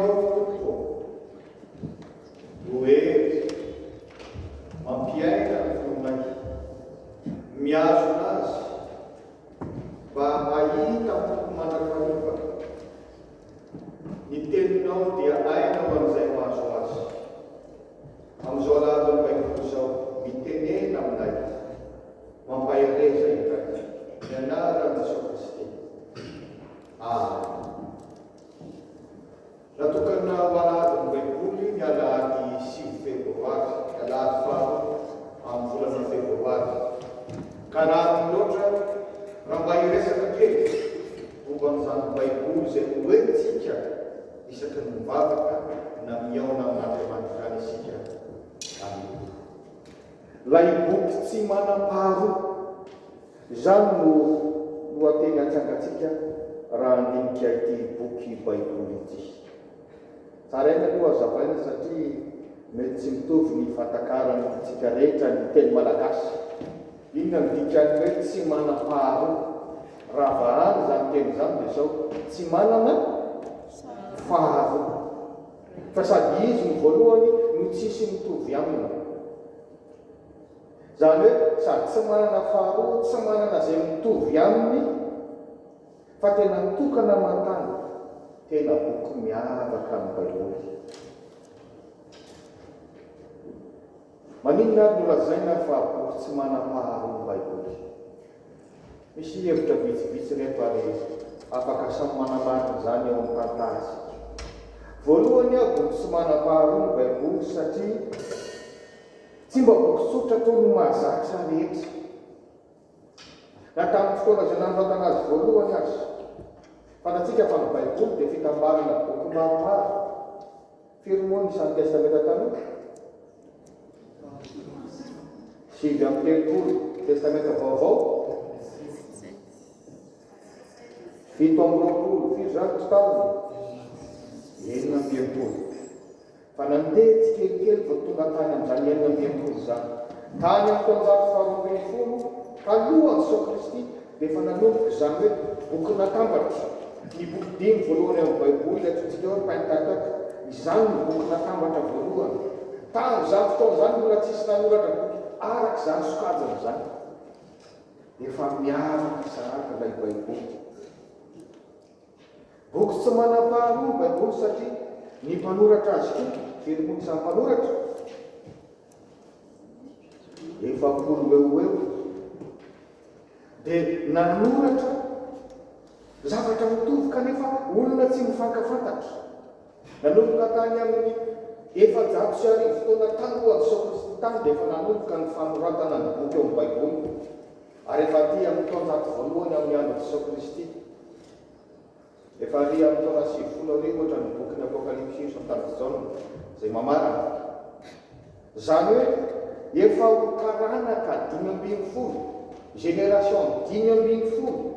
Titenao tokoa hoe mampiaina ny fonay miazona azy mba mahita toko mandrakariva. Ny teninao dia aina ho an'izay mahazo azy. Amin'izao alalan'ny Baiboly izao mitenena aminay mampahereza iray ny anaran'i Jesosy Kristy. Natokana ho an'adin'ny Baiboly ny alahady 9 Febroary, alahady faha amin'ny volana Febroary. Ka nahariny loatra raha mba hiresaka kely momba n'izany Baiboly izay hoentsika isaky ny mivavaka na miaona amin'Andriamanitra any isika. Amen. Lay boky tsy manam-paharoa, izany no lohateny antsangatsika raha andinika ity boky Baiboly ity. Tsaraina aloha azavaina satria mety tsy mitovy ny fantakarantsika rehetra ny teny malagasy. Inona ny dikany hoe tsy manam-paharoa? Raha vahany zany teny izany dia zao tsy manana faharoa. Fa sady izy ny voalohany no tsisy mitovy aminy. Zany hoe sady tsy manana faharoa, tsy manana izay mitovy aminy, fa tena mitokana mantany. Tena boky miavaka amin'ny Baiboly. Maninona no lazaina fa boky tsy manam-paharoa ny Baiboly? Misy hevitra vitsivitsy rehefa ary afaka samy manamarina izany eo amin'ny tantara. Voalohany boky tsy manam-paharoa ny Baiboly satria tsy mba boky tsotra toy ny mahazatra rehetra. Na tamin'ny fotoana izay nanoratana azy voalohany azy, fantatsika fa ny Baiboly dia fitambarana boky maromaro. Firy moa ny isan'ny testamenta taloha? 7 testamenta vaovao, 7 firy zany taona? 9. Fa nandeha tsikelikely vao tonga tany amin'izany 9 zany. Tany amin'ny taonjato faharoa folo talohan'i Jesosy Kristy dia efa nanomboka izany hoe boky natambatra. Ny boky 5 voalohany amin'ny Baiboly atsontsika hoe Pentateuque, izany ny boky natambatra voalohany. Tamin'izany fotoana izany mbola tsisy nanoratra boky arak'izany sokajana izany. Efa miavaka sahaka ilay Baiboly. Boky tsy manam-paharoa ny Baiboly satria ny mpanoratra azy koa, firy moa isan'ny mpanoratra? 7 eo. Dia nanoratra zavatra mitovy kanefa olona tsy mifankafantatra. Nanomboka tany amin'ny 700 taona talohan'i Jesosy Kristy tany dia efa nanomboka ny fanoratana ny boky eo amin'ny Baiboly. Ary efa aty amin'ny taonjato voalohany amin'ny andron'i Jesosy Kristy. Efa ary amin'ny taona 70 ohatra ny bokin'ny Apokalipsy tamin'ny Jaona izay mamarana. Izany hoe efa ho taranaka 540, génération 540.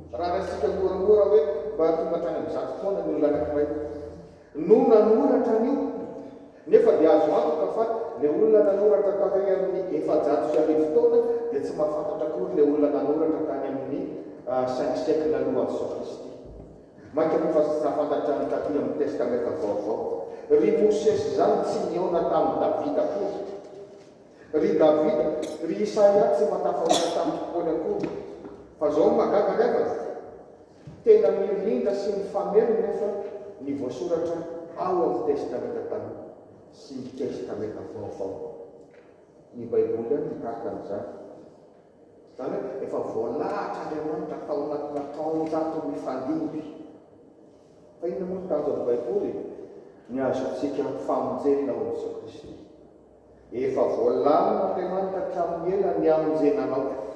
Raha resika moramora hoe mba tonga hatrany amin'ny 100 taona ny olona anankiray no nanoratra an'io. Nefa dia azo antoka fa ilay olona nanoratra tany amin'ny 700 taona dia tsy mahafantatra koa ilay olona nanoratra tany amin'ny 5 siècle alohan'i Jesosy Kristy. Maika moa fa nafantatra ny taty amin'ny testamenta vaovao. Ry Mosesy zany tsy niona tamin'ny Davida akory. Ry Davida, ry Isaia tsy matafahoaka tamin'ny fotoany akory. Fa zao magaga nefa tena mirindra sy mifameno nefa ny voasoratra ao amin'ny testamenta taloha sy ny testamenta vaovao. Ny Baiboly any tahaka an'izany. Zany hoe efa voalahatra Andriamanitra tao anatina taonjato mifandimby. Fa inona moa ny tanjon'ny Baiboly? Ny azontsika famonjena ho Jesosy Kristy. Efa voalamina Andriamanitra hatramin'ny ela ny amonjenanao.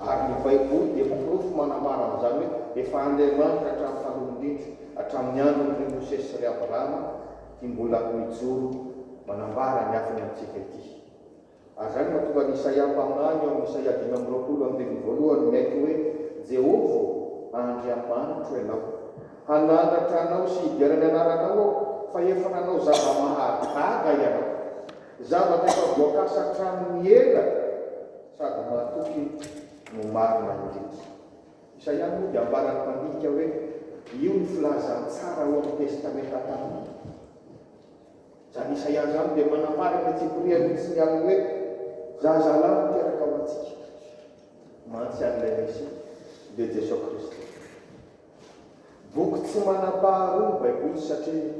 Ary ny Baiboly dia miprofo manambara amin'izany hoe efa Andriamanitra hatramin'ny fanolondindry, hatramin'ny andron'ny Mosesy sy ry Abrahama, dia mbola mijoro manambara ny afiny amintsika ity. Ary zany mahatonga ny Isaia mpaminany eo amin'ny Isaia 5:2 mety hoe Jehova Andriamanitra ianao. Hanandratra anao sy hidiarany anaranao ao, fa efa nanao zava-mahagaga ianao. Zavatra efa voakasa hatramin'ny ela sady mahatoky no marina indrindra. Isaia moa dia ambarany mpandika hoe io ny filazany tsara ao amin'ny testamenta taminy. Zany Isaia zany dia manamparina tsiporia misy ny alina hoe zazalahy miteraka ao antsika mantsy an'ilay misy dia Jesosy Kristy. Boky tsy manam-paharoa ny Baiboly satria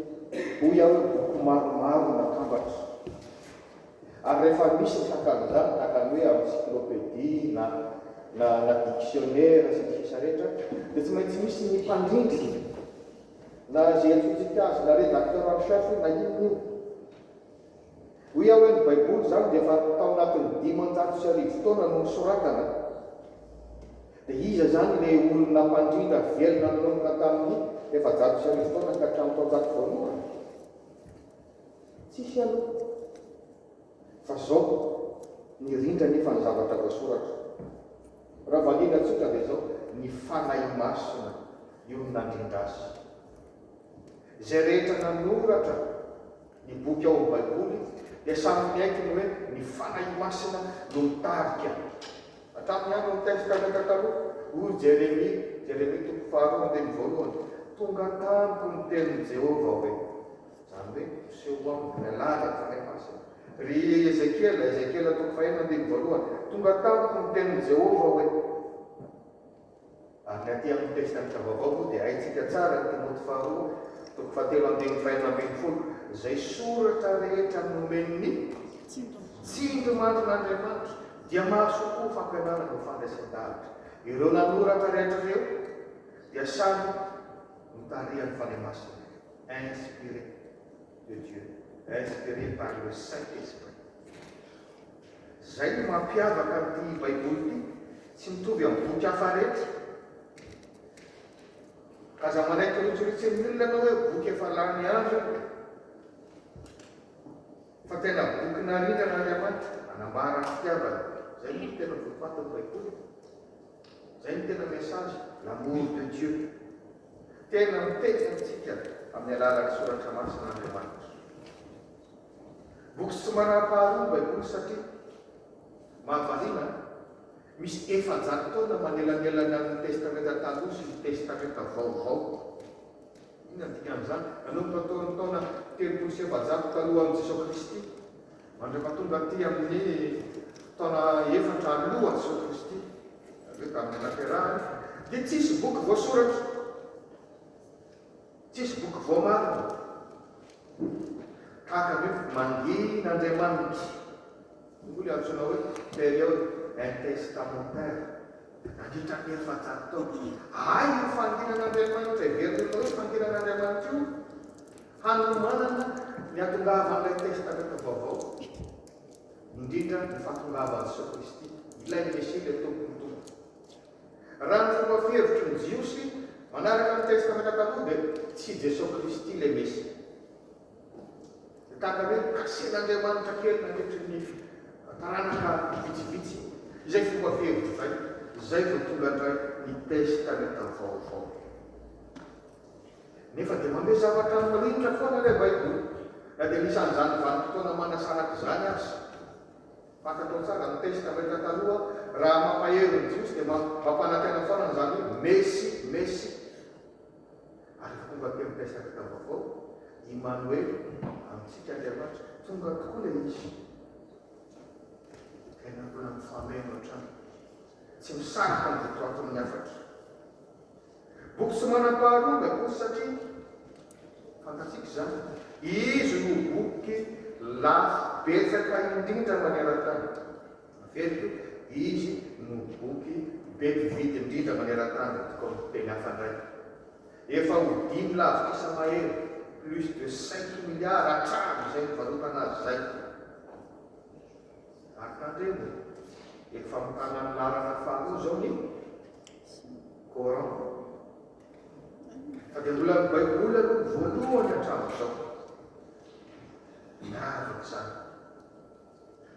hoy aho hoe boky maromaro natambatra. Ary rehefa misy ny sakan'izany tahaka ny hoe encyclopédie na dictionnaire sy ny sisa rehetra dia tsy maintsy misy ny mpandrindry na zay antsointsika azy na rédacteur en chef na inon'io. Hoy aho hoe ny Baiboly zany dia efa tao anatin'ny 500 taona no nisoratana. Dia iza zany ilay olona mpandrindra velona nanomboka tamin'ny 700 taona ka hatramin'ny taon-jato voalohany? Tsisy aloha. Fa zao nirindra nefa ny zavatra voasoratra. Raha valiana tsotra dia zao ny fanahy masina io nandrindra azy. Izay rehetra nanoratra ny boky ao amin'ny Baiboly dia samy miaiky ny hoe ny fanahy masina no mitarika. Hatramin'ny andro ny testamenta taloha, hoy Jeremia toko faharoa andiny voalohany, tonga tamiko ny tenin'i Jehova hoe, zany hoe seho aminy ny laza ny fanahy masina. Ry Ezekiela toko fahaenina andiny voalohany, tonga tamiko ny tenin'i Jehova hoe. Ary ny aty amin'ny testamenta vaovao dia haitsika tsara ny Timoty faharoa toko fahatelo andiny fahaenina ambin'ny folo, izay soratra rehetra nomen'ny tsindrimandrin'Andriamanitra dia mahasoa koa fampianarana ny fandraisan-davitra. Ireo nanoratra rehetra ireo dia samy mitarihan'ny fanahy masina, inspiré de Dieu, inspiré par le Saint-Esprit. Zay no mampiavaka ity Baiboly ity, tsy mitovy amin'ny boky hafa rehetra. Aza manaiky ritsoritsy amin'olona anao hoe boky efa lany andro, fa tena boky narindra n'Andriamanitra anambara ny fitiavana. Zay no tena voapato ny Baiboly. Zay no tena message, l'amour de Dieu. Tena miteny amintsika amin'ny alalan'ny soratra masin'Andriamanitra. Boky tsy manam-paharoa ny Baiboly satria mahavariana misy 700 taona manelanelana amin'ny testamenta taloha sy ny testamenta vaovao. Ina dikan'izany nanomboka taona 700 taloha amin'ny Jesosy Kristy mandraka tonga aty amin'ny taona 4 aloha Jesosy Kristy, hoe tamin'ny naterahany, dia tsisy boky voasoratra, tsisy boky voamarina. Tahaka hoe mangin'Andriamanitra. Olo antsoina hoe période intestamentaire. Nandritra ny 700 taona. Ay io fanginan'Andriamanitra everina hoe fanginan'Andriamanitra io hanomanana ny atongavan'ilay testamenta vaovao, indrindra ny fahatongavan'i Jesosy Kristy, ilay Mesia ilay tompon'ny. Raha ny fomba fihevitry ny Jiosy manaraka ny testamenta taloha dia tsy Jesosy Kristy ilay Mesia. Tahaka hoe kasen'Andriamanitra kely nandritry ny taranaka vitsivitsy. Izay fomba fihevitry zay, izay vao tonga indray ny testamenta vaovao. Nefa dia manome zavatra marinitra foana ilay Baiboly. Na dia nisan'izany vanim-potoana manasanaka izany azy. Fankatao tsara ny testamenta taloha, raha mampahery ny Jiosy dia mampanantena foana n'izany hoe Mesy. Ary tonga aty amin'ny testamenta vaovao, Emmanuel amintsika Andriamanitra, tonga tokoa ilay izy. Tena mbola mifameno hatrany, tsy misaraka ny votoaton'ny hafatra. Boky tsy manam-paharoa ny Baiboly satria fantatsika izany, izy no boky lafo betsaka indrindra maneran-tany. Mafety izy no boky be mpividy indrindra maneran-tany, tokony teny hafa indray. Efa ho 5 lavitra isa mahery, plus de 5 milliards hatrany izay nivarotana azy zay. Ary tandremo efa mitana ny larana faharoa zao ny Coran. Fa dia mbola ny Baiboly aloha voalohany hatramin'izao miavaka zany.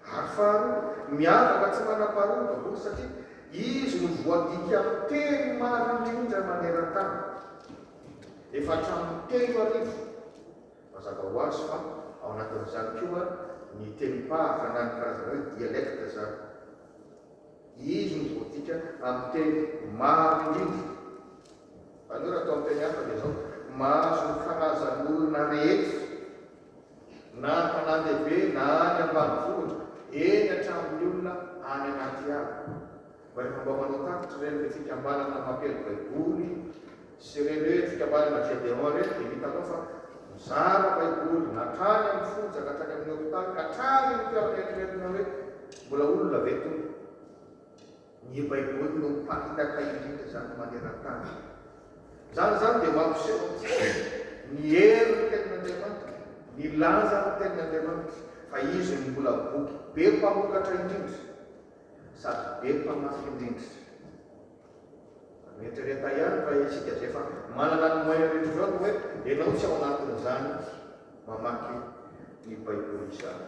Ary faharoa miavaka tsy manam-paharoa ny Baiboly satria izy no voadika amin'ny teny maro indrindra maneran-tany. Efa hatramin'ny 3,000 mazava ho azy fa ao anatin'izany koa ny teny-pahaka na ny karazana hoe dialecte zany. Izy no voadika amin'ny teny maro indrindra. tanora atao amin'ny teny hafa dia zao mahazo ny fanazan'olona rehetra na tanàn-dehibe na any ambanivohitra eny hatramin'ny olona any anaty ala mba rehefa mba manao takitra reny le fikambanana mapely baiboly sy reny hoe fikambanana Gédéon reny dia hitanao fa mizara baiboly natrany amin'ny fonjaka hatrany amin'ny hopitaly ka hatrany amin'ny toerana hoe mbola olona vetony ny baiboly no mpamitaka indrindra zany maneran-tany zany dia mampiseho ny hery ny tenin'Andriamanitra ny laza ny tenin'Andriamanitra fa izy ny mbola boky be mpamokatra indrindra sady be mpamafy indrindra mietrereta ihany fa isika zay fa manana ny moyen zao hoe ianao tsy ao anatin'izany mamaky ny baiboly izany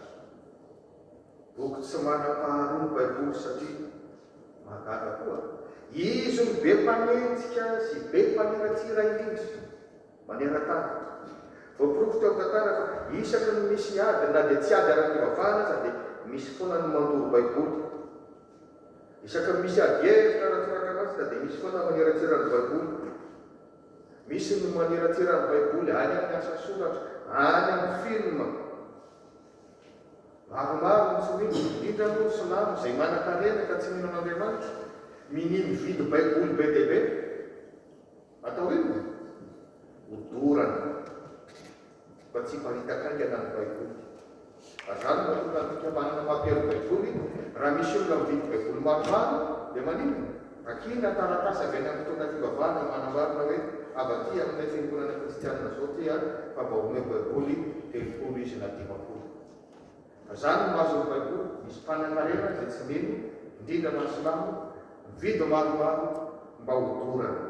boky tsy manam-paharoa ny baiboly satria mahagaga koa izy ny be mpanenjika sy be mpaneratsira indrindra manera-tany voapirofo teo tantara fa isaky ny misy ady na dia tsy ady ara-pivavahana aza dia misy foana ny mandoro baiboly isaky ny misy ady hevitra ratsoratra anazy da dia misy foana maneratsira ny baiboly misy ny maneratsira ny baiboly any amin'ny asa soratra any amin'ny film maromaro ny tsimino indrindra moa silamo izay manan-karena ka tsy mino an'Andriamanitra minimy vidy baiboly be dia be atao ino hodorana fa tsy mparitakaingana ny baiboly azany mahatonga ny fikambanana mapely baiboly raha misy olona mividy baiboly maromaro dia manino takina taratasy avy any amin'ny fotoana fivavahana manambarina hoe abaty amin'ny fiangonana kristianina zao ty fa mba home baiboly 3 izy na 5 zany mahazo ny baiboly misy mpanan-karena zay tsy mino indrindra mahasilamo mividy maromaro mba hodorana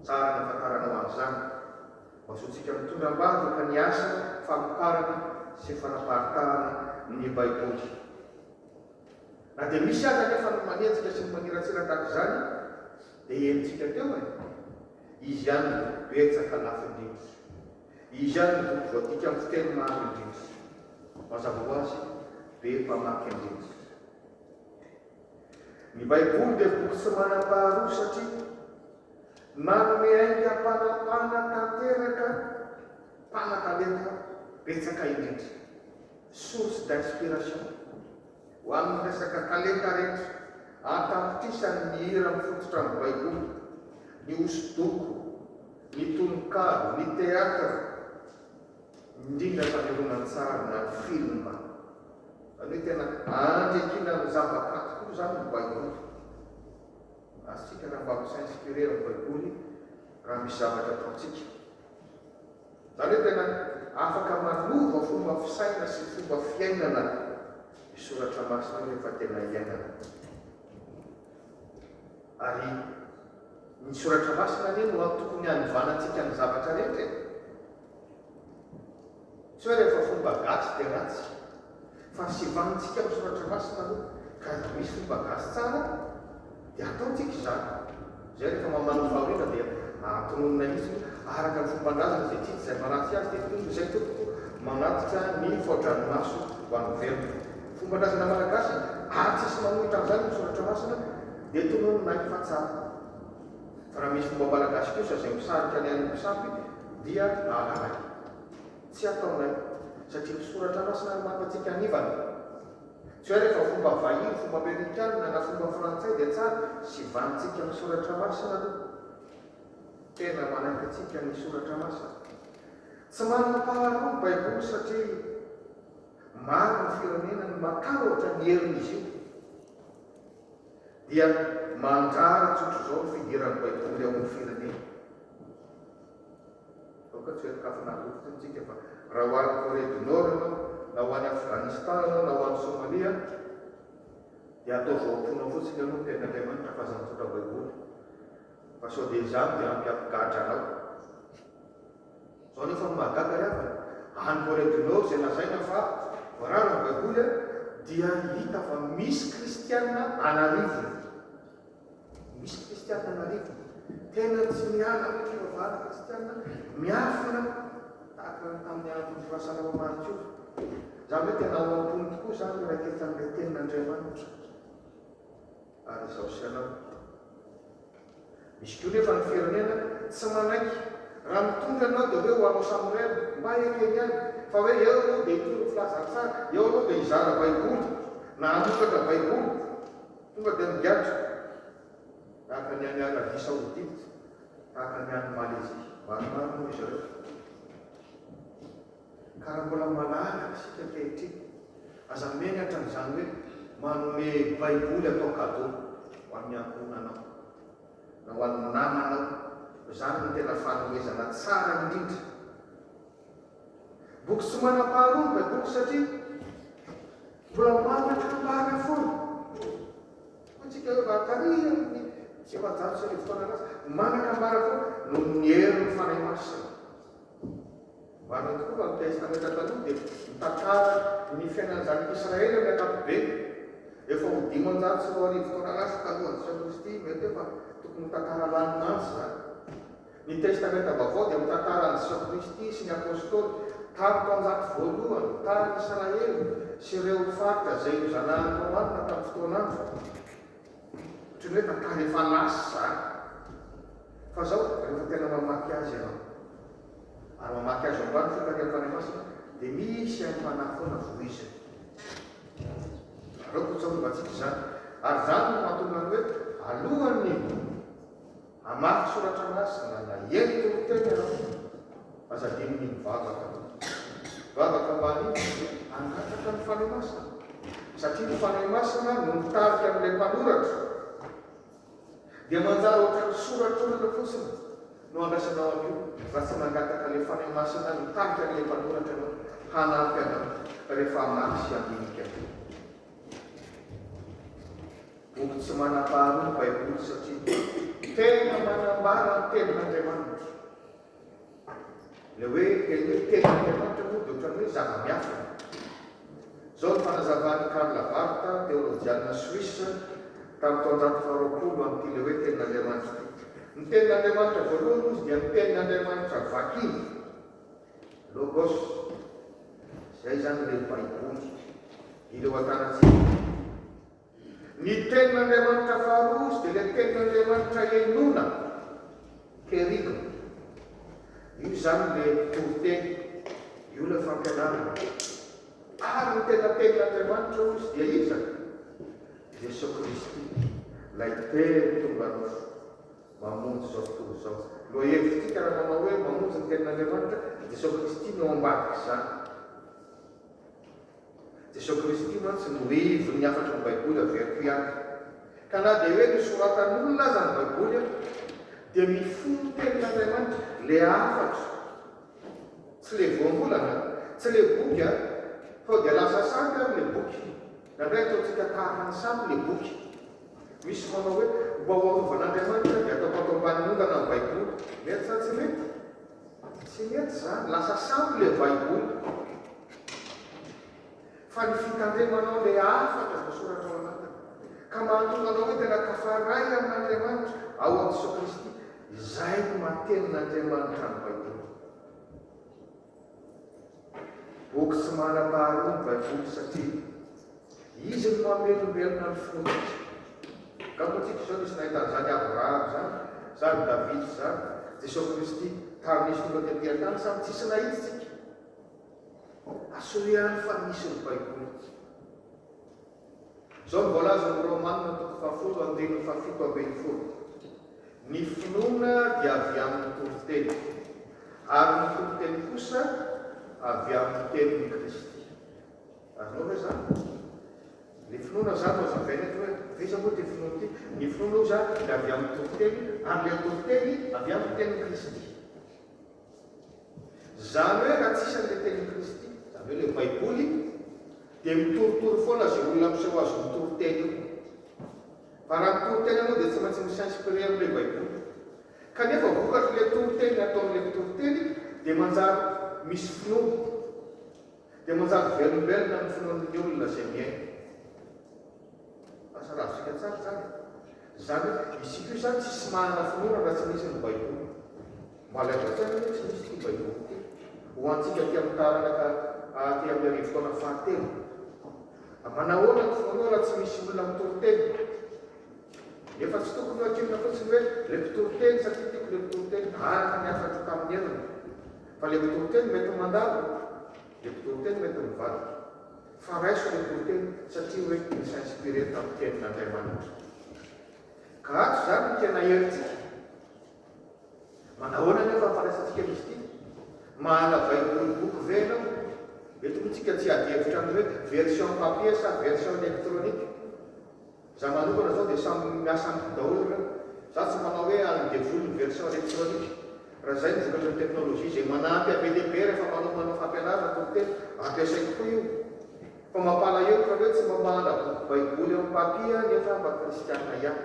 tsara ny afantaranao an'izany masotsika mitondram-bavy ka ny asa famokarana sy fanaparitahana ny baiboly na dia misy aza nefa ny manenjika sy ny maniratsira tahaka izany dia enitsika teo izy ihany ny betsaka lafy indrindra izy ihany ny boky voatika amin'ny fiteny maro indrindra mazava ho azy be mpamaky indrindra ny baiboly dia boky tsy manam-paharoa satria manome ainga mpanapana tanteraka mpanatalenta betsaka indrindra source d'inspiration ho amin'ny resaka talenta rehetra atapitrisany ny hira mifototra amin'ny baiboly ny hosodoko ny tononkalo ny teatra indrindra fanehonan-tsary na film zany hoe tena andrekina ny zavakanto koa zany ny baiboly asika raha mba misinspire ny baiboly raha misy zavatra ataontsika zany hoe tena afaka manova fomba fisaina sy fomba fiainana misoratra masina rehefa tena iainana ary ny soratra masina anie no tokony hanovanantsika ny zavatra rehetra tsy hoe rehefa fomba gasy dia ratsy fa sivanitsika misoratra masina aloha ka misy fomba gasy tsara dia ataontsika izany zay rehefa mamano faorina dia atononina izy araka ny fomban-drazana zay tsitsy zay manaty azy dia tonga izay tompoko manatitra ny foadranomaso ho an'ny velona fomban-drazana malagasy ary tsisy manolotra an'izany misoratra masina dia tononina ny fa tsara fa raha misy fomba malagasy kosa zay misarika ny an'ny mpisampy dia alanay tsy ataonay satria misoratra masina ny mampatsika anivana tsy hoe rehefa fomba vahiny fomba amerikanina na fomba frantsay dia tsara sy vanitsika misoratra masina aloha tena manaiky atsika ny soratra masina tsy manam-paharoa ny baiboly satria maro ny firenena ny matahotra ny herin'izy io dia manjara tsotro zao ny fidiran'ny baiboly ao amin'ny firenena aoka tsy hoe kafinalofotra tsika fa raha ho any Corée du Nord ianao na ho any Afghanistan ianao na ho any Somalia dia atao vaoaponao fotsiny ianao tena Andriamanitra fa aza mitondra baiboly fa sao dia izany dia ampiapigadra anao zao nefa ny mahagaga riavana any Corée du Nord zay lazaina fa voararo ny baiboly dia hita fa misy kristianina anarivony misy kristianina anarivony tena tsy miala amin'ny fivavahana kristianina miafina tahaka tamin'ny andron'ny firasana mamaritra io zany hoe tena ao am-pony tokoa zany raha kely tamin'ilay tenin'Andriamanitra ary izao sy anao misy koa nefa ny firenena tsy manaiky raha mitondra anao dia hoe ho anao Samuel mba ekeny any fa hoe eo aloha dia hitoro filazana tsara eo aloha dia hizara baiboly na hanokatra baiboly tonga dia migadra tahaka ny any Arabia Saodita tahaka ny any Malaisie maromaro moa izy ireo karaha mbola malalaka sika ankehitriny aza menatra n'izany hoe manome baiboly atao kado ho amin'ny ankonanao na ho an'ny namanao izany no tena fanomezana tsara indrindra boky tsy manam-paharoa ny baiboly satria mbola manatambara foana atsika hoe vakary amin'ny efajato sy fotoana anazy manakambara foana no ny hery ny fanahy masina marina tokoa fa ny testamenta taloha dia mitantara ny fiainan'ny zanaka Israely amin'ny ankapobeny efa ho 500 sy 1000 fotoana anazy talohan'i Jesosy Kristy mety efa tokony mitantara laninazy zany ny testamenta vaovao dia mitantara ny Jesosy Kristy sy ny apôstôly tary mpanjaty voalohany tary ny Israely sy ireo faritra izay zanahany marina tamin'ny fotoana andro ohatrany hoe tantara efa lasa zany fa zao rehefa tena mamaky azy ianao ary mamaky azy ambany fotany amin'ny fanahy masina dia misy amin'ny fanahy foana voiziny areo kotsaovatsika zany ary zany no mahatonga ny hoe alohan'ny amaky soratra masina na eny toloteny ianao azadiny ny vavaka mbany angataka ny fanahy masina satria ny fanahy masina no mitarika amin'ilay mpanoratra dia manjara ohatran'ny soratronana fotsiny no andrasanao an'io raha tsy mangataka ilay fanahy masina mitarika amin'ilay mpanoratra anao hanampy anao rehefa amaky sy andinika boky tsy manam-paharoa ny baiboly satria tena manambara ny tenin'Andriamanitra le hoe tenin'Andriamanitra moa dia ohatrany hoe zava-miafina zao ny fanazavan'ny Karl Barth teolojiana Suisse tamin'ny taonjato faharoapolo amin'ity le hoe tenin'Andriamanitra ny tenin'Andriamanitra voalohany izy dia ny tenin'Andriamanitra vakiny logos zay zany le baiboly ireo atanatsika ny tenin'Andriamanitra faharoa izy dia le tenin'Andriamanitra enona kerigma io zany le toroteny io le fampianarana ary ny tena tenin'Andriamanitra izy dia iza Jesosy Kristy lay teny tonga nofo mamonjy zao tontolo zao lo hevitsika raha manao hoe mamonjy ny tenin'Andriamanitra Jesosy Kristy no ambadiky zany Jesosy Kristy mantsy no ivony ny afatra ny baiboly averiko ihany ka na dia hoe nisoratan'olona aza ny baiboly dia mifono tenin'Andriamanitra le afatra tsy le voambolana tsy le boky fa dia lasa sampy ary le boky nandray ataontsika tahakany sampy le boky misy manao hoe mba hoarovan'Andriamanitra dia atao ambanimonana ny baiboly mety sa tsy mety tsy mety zany lasa sampy le baiboly fa ny fitandremanao le afatra voasoratra ao anatiny ka mahatonga anao hoe tena kafaray amin'Andriamanitra ao amin'ny Jesosy Kristy izay no matenin'Andriamanitra ny baiboly boky tsy manam-paharoa ny baiboly satria izy no mamelombelona ny finotsika ka moatsika zao nisy nahitany zany Abraham zany David zany Jesosy Kristy tamin'izy tonga tepian-tany samy tsisy nahitsika asoriany fa misy ny baiboly zao mivolaza ny Romanina toko fahafolo andiny fahafito ambin'ny folo ny finoana dia avy amin'ny toroteny ary ny toroteny kosa avy amin'ny tenin'ny Kristy azonao hoe zany ny finoana zany no azavaina hoe veza moa dia finoana ity ny finoana io zany dia avy amin'ny toroteny ary le toroteny avy amin'ny tenin'ny Kristy zany hoe raha tsisy an'le tenin'ny Kristy zany hoe le baiboly dia mitorotoro foana zay olona miseho azo mitoroteny io fa raha mitoroteny anao dia tsy maintsy misinspiré amin'le baiboly kanefa vokatry le toroteny ataon'le toroteny dia manjary misy finoana dia manjary velombelona amin'ny finoan'ny olona zay miaina asa raha sika tsara zany zany hoe isika io zany tsisy manana finoana raha tsy misy ny baiboly malazatsany hoe tsy misy ty baiboly ty ho antsika ty amin'ny taranaka ty amin'ny arivo-taona fahatelo manahoana ny finoana raha tsy misy olona mitoroteny efa tsy tokony hakilina fotsiny hoe le mpitoroteny satria tiako le mpitoroteny araka ny afatra tamin'ny heviny fa le mpitoroteny mety mandalo le mpitoroteny mety mivady fa raiso le mpitoroteny satria hoe ny sainspiré tamin'ny tenin'Andriamanitra ka ato zany ny tena heritsika manahoana nefa fampiarasantsika misy ity mahana baiboly boky vena mety motsika tsy adihevitra amin'ny hoe version papier sa version électronique za manokana zao dia samy miasa amin'ny daholo reo za tsy manao hoe andevoly ny version électronique raha zay ny vokatrany teknôlôzia zay manampy APDP rehefa manao fampianarana tonteny ampiasaiko koa io fa mampalahelo fa hoe tsy mamahana boky baiboly amin'ny papier nefa mba kristiana ihany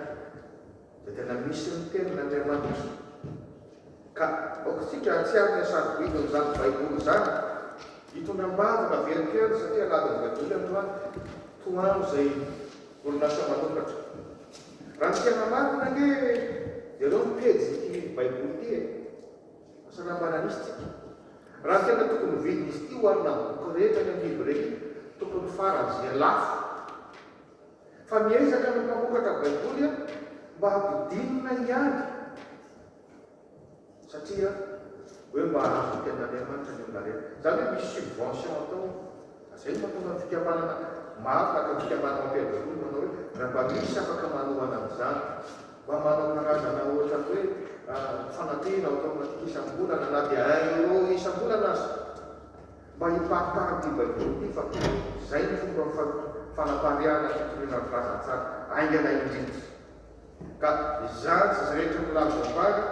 dia tena misy ny tenin'Andriamanitra ka aokatsika tsy amin'ny sarobidy n'izany baiboly zany hitondram-bavaka verikely satria aladiny baiboly androany toandro zay orinasa manokatra raha ny tena marina nge dia reo mipejy ity baiboly ity e masalambanana izy tsika raha tena tokony vidiny izy ity hoarina boky rehetra ny amiby reky tokony farany zay lafo fa miezaka ny mpamokatra baiboly a mba hampidinina ihany satria hoe mba azo tenin'Andriamanitra ny olona zany hoe misy subvention atao zay mahatonga ny fikamanana maro ka ny fikamanana mampiavaka manao hoe raha mba misy afaka manohana amin'izany mba manao karazana ohatra hoe fanantena atao anaty isam-bolana na dia euro isam-bolana azy mba hiparipary ty baiboly ity fa zay ny fomba fanapariana fitoriana filazantsara aingana indrindra ka izany tsy rehetra milaza vary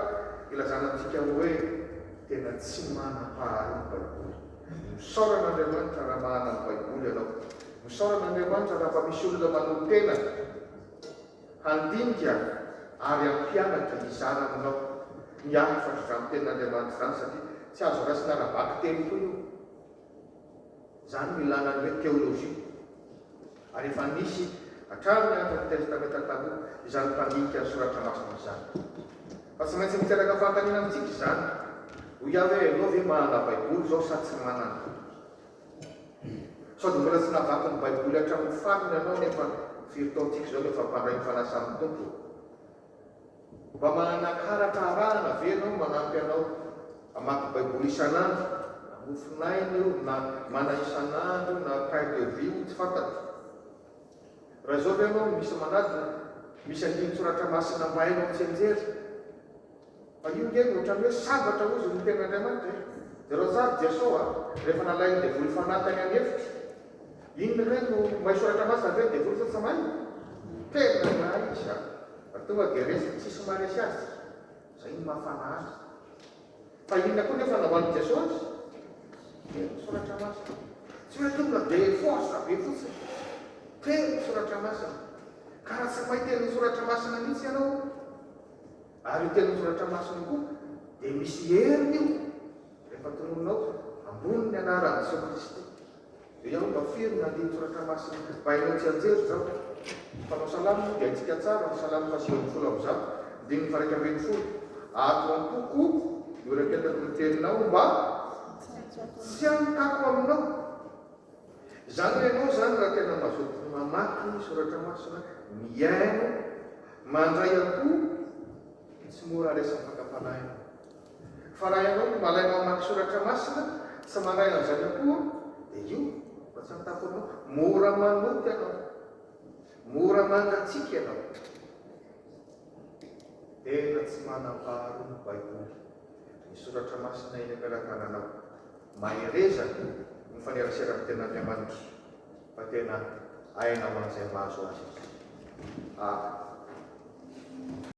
ilazana antsika hoe tena tsy manam-pahary ny baiboly misaoran'Andriamanitra raha mahana ny baiboly ianao misaoran'Andriamanitra raha mba misy olona manoloa tena handinika ary ampianatra izana aminao miafatra izany tenin'Andriamanitra zany satria tsy azo rasina raha-baky teny koa io zany milana ny hoe teolojia ary efa nisy hatramin'ny antony testamenta taloha izany mpandinika ny soratra masina izany fa tsy maintsy miteraka fantanina amintsika izany ho iaho hoe ianao ve mahana baiboly zao sa tsy manana sao dia mbola tsy navaky ny baiboly hatramin'ny fariny ianao nefa firy taontsika zao nefa mpandray nyfanasan'ny tompo mba manana karatra arahana ve ianao manampy anao amaky baiboly isan'andro na mofinainy io na mana isan'andro na pain de vie tsy fantatro raha zao ve ianao misy manady misy andiny soratra masina mahainao tsy anjery fa io nge ohatrany hoe sabatra ozy ny tenin'Andriamanitra dia raha zary Jesao rehefa nalainy devoly fanatany any efitra iny re no mahay soratra masina ve devoly sa samay tena mahay izy tonga dia resy tsisy maresy azy zay ny mahafana azy fa inona koa nefa nahoan'ny Jesao azy tena soratra masina tsy hoe tonga dia force be fotsiny tena soratra masina ka raha tsy mahay tena soratra masina mihitsy ianao ary tena soratra masina koa dia misy heriny io rehefa tononinao ambony ny anaran'i Jesao Kristy dia iaho mba firy nandiny soratra masina mba hainao tsy anjery zao fanao salamo dia antsika tsara ny salamo fasivan'ny folo amin'izao dimy faraika ambin'ny folo ato ampoko io raketako ny teninao mba tsy amitako aminao zany hoe ianao zany raha tena mazoto mamaky soratra masina miaino mandray akoho tsy mora resan'ny fakapanaina fa raha ianao malaina mamaky soratra masina tsy maray an'izany akoho dia io mba tsy amitako aminao mora manoty ianao mora mangatsika ianao tena tsy manam-paharo ny baiboly ny soratra masina iny ampiaratananao maherezaka ny fanerasera ny tenin'Andriamanitra fa tena aina ho an'izay mahazo azy